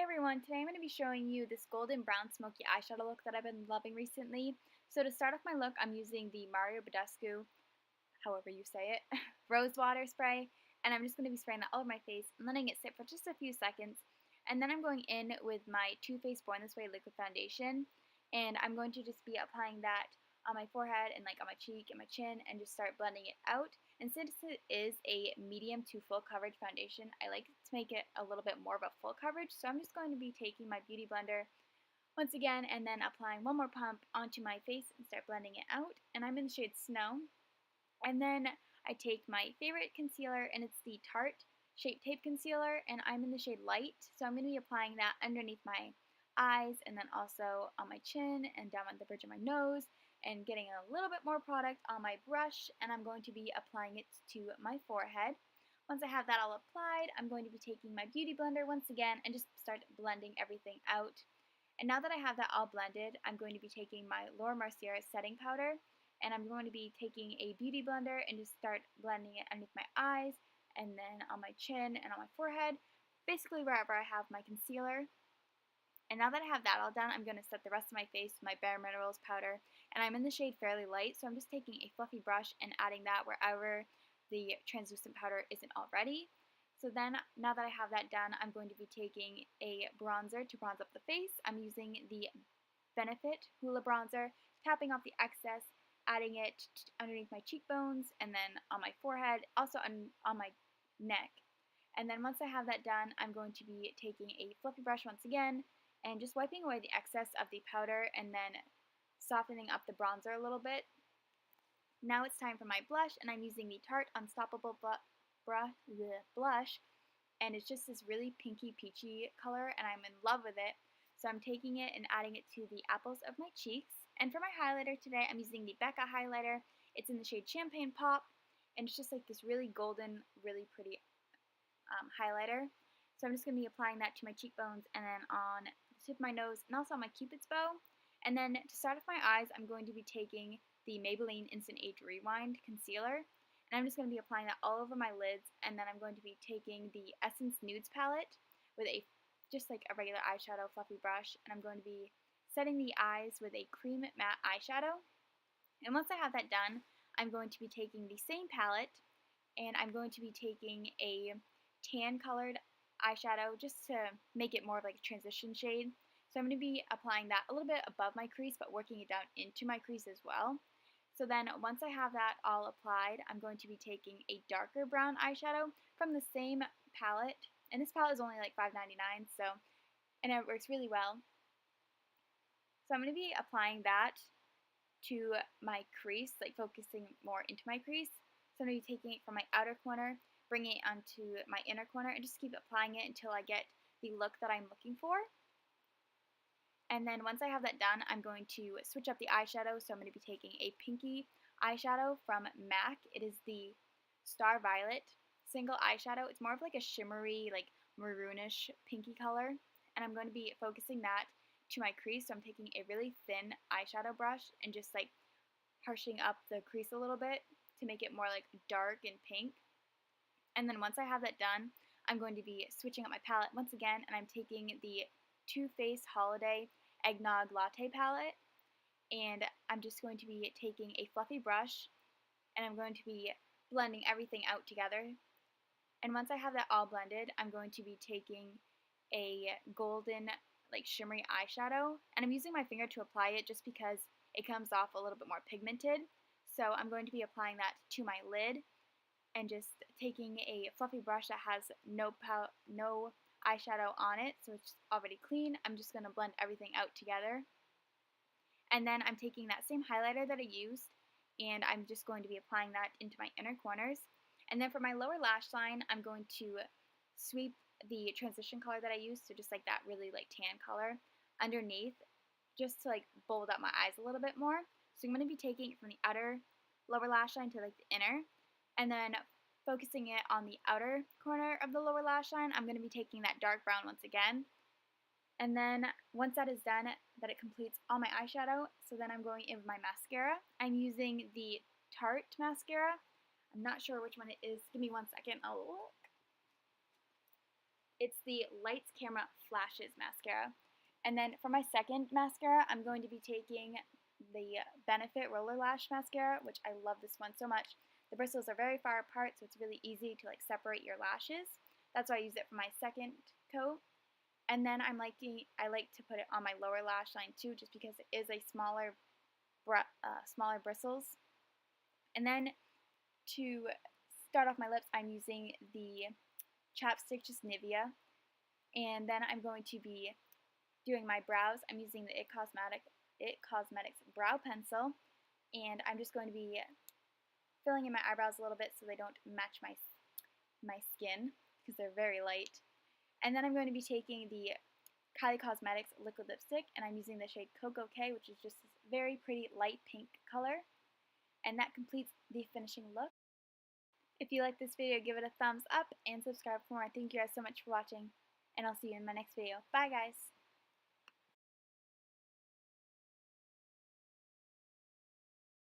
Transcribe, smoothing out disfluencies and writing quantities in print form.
Hey everyone, today I'm going to be showing you this golden brown smoky eyeshadow look that I've been loving recently. So to start off my look, I'm using the Mario Badescu, however you say it, rose water spray, and I'm just going to be spraying that all over my face and letting it sit for just a few seconds. And then I'm going in with my Too Faced Born This Way liquid foundation, and I'm going to just be applying that on my forehead and like on my cheek and my chin and just start blending it out. And since it is a medium to full coverage foundation, I like to make it a little bit more of a full coverage. So I'm just going to be taking my Beauty Blender once again and then applying one more pump onto my face and start blending it out. And I'm in the shade Snow. And then I take my favorite concealer, and it's the Tarte Shape Tape Concealer, and I'm in the shade Light. So I'm going to be applying that underneath my eyes and then also on my chin and down on the bridge of my nose and getting a little bit more product on my brush, and I'm going to be applying it to my forehead. Once I have that all applied, I'm going to be taking my Beauty Blender once again and just start blending everything out. And now that I have that all blended, I'm going to be taking my Laura Mercier setting powder, and I'm going to be taking a Beauty Blender and just start blending it underneath my eyes and then on my chin and on my forehead, basically wherever I have my concealer. And now that I have that all done, I'm going to set the rest of my face with my Bare Minerals powder, and I'm in the shade Fairly Light, so I'm just taking a fluffy brush and adding that wherever the translucent powder isn't already. So then, now that I have that done, I'm going to be taking a bronzer to bronze up the face. I'm using the Benefit Hoola Bronzer, tapping off the excess, adding it underneath my cheekbones, and then on my forehead, also on my neck. And then once I have that done, I'm going to be taking a fluffy brush once again, and just wiping away the excess of the powder, and then softening up the bronzer a little bit. Now it's time for my blush, and I'm using the Tarte Unstoppable blush, and it's just this really pinky peachy color, and I'm in love with it. So I'm taking it and adding it to the apples of my cheeks. And for my highlighter today, I'm using the Becca highlighter. It's in the shade Champagne Pop, and it's just like this really golden, really pretty highlighter. So I'm just going to be applying that to my cheekbones and then on the tip of my nose and also on my Cupid's bow. And then to start off my eyes, I'm going to be taking the Maybelline Instant Age Rewind Concealer. And I'm just going to be applying that all over my lids. And then I'm going to be taking the Essence Nudes palette with just like a regular eyeshadow fluffy brush. And I'm going to be setting the eyes with a cream matte eyeshadow. And once I have that done, I'm going to be taking the same palette, and I'm going to be taking a tan colored eyeshadow just to make it more of like a transition shade. So I'm going to be applying that a little bit above my crease, but working it down into my crease as well. So then once I have that all applied, I'm going to be taking a darker brown eyeshadow from the same palette. And this palette is only like $5.99, and it works really well. So I'm going to be applying that to my crease, like focusing more into my crease. So I'm going to be taking it from my outer corner, bringing it onto my inner corner, and just keep applying it until I get the look that I'm looking for. And then once I have that done, I'm going to switch up the eyeshadow. So I'm going to be taking a pinky eyeshadow from MAC. It is the Star Violet single eyeshadow. It's more of like a shimmery, like maroonish pinky color. And I'm going to be focusing that to my crease. So I'm taking a really thin eyeshadow brush and just like harshing up the crease a little bit to make it more like dark and pink. And then once I have that done, I'm going to be switching up my palette once again, and I'm taking the Too Faced Holiday Eggnog Latte palette, and I'm just going to be taking a fluffy brush, and I'm going to be blending everything out together. And once I have that all blended, I'm going to be taking a golden, like shimmery eyeshadow, and I'm using my finger to apply it just because it comes off a little bit more pigmented. So I'm going to be applying that to my lid, and just taking a fluffy brush that has no eyeshadow on it, so it's already clean. I'm just going to blend everything out together. And then I'm taking that same highlighter that I used, and I'm just going to be applying that into my inner corners. And then for my lower lash line, I'm going to sweep the transition color that I used, so just like that really like tan color, underneath, just to like bold up my eyes a little bit more. So I'm going to be taking it from the outer lower lash line to like the inner, and then focusing it on the outer corner of the lower lash line. I'm going to be taking that dark brown once again. And then once that is done, that it completes all my eyeshadow, so then I'm going in with my mascara. I'm using the Tarte mascara. I'm not sure which one it is. Give me 1 second. I'll look. It's the Lights Camera Flashes mascara. And then for my second mascara, I'm going to be taking the Benefit Roller Lash Mascara, which I love this one so much. The bristles are very far apart, so it's really easy to like separate your lashes. That's why I use it for my second coat. And then I like to put it on my lower lash line too, just because it is a smaller bristles. And then to start off my lips, I'm using the Chapstick Just Nivea. And then I'm going to be doing my brows. I'm using the IT Cosmetics brow pencil, and I'm just going to be filling in my eyebrows a little bit so they don't match my skin because they're very light. And then I'm going to be taking the Kylie Cosmetics liquid lipstick, and I'm using the shade Coco K, which is just this very pretty light pink color. And that completes the finishing look. If you like this video, give it a thumbs up and subscribe for more. Thank you guys so much for watching, and I'll see you in my next video. Bye guys!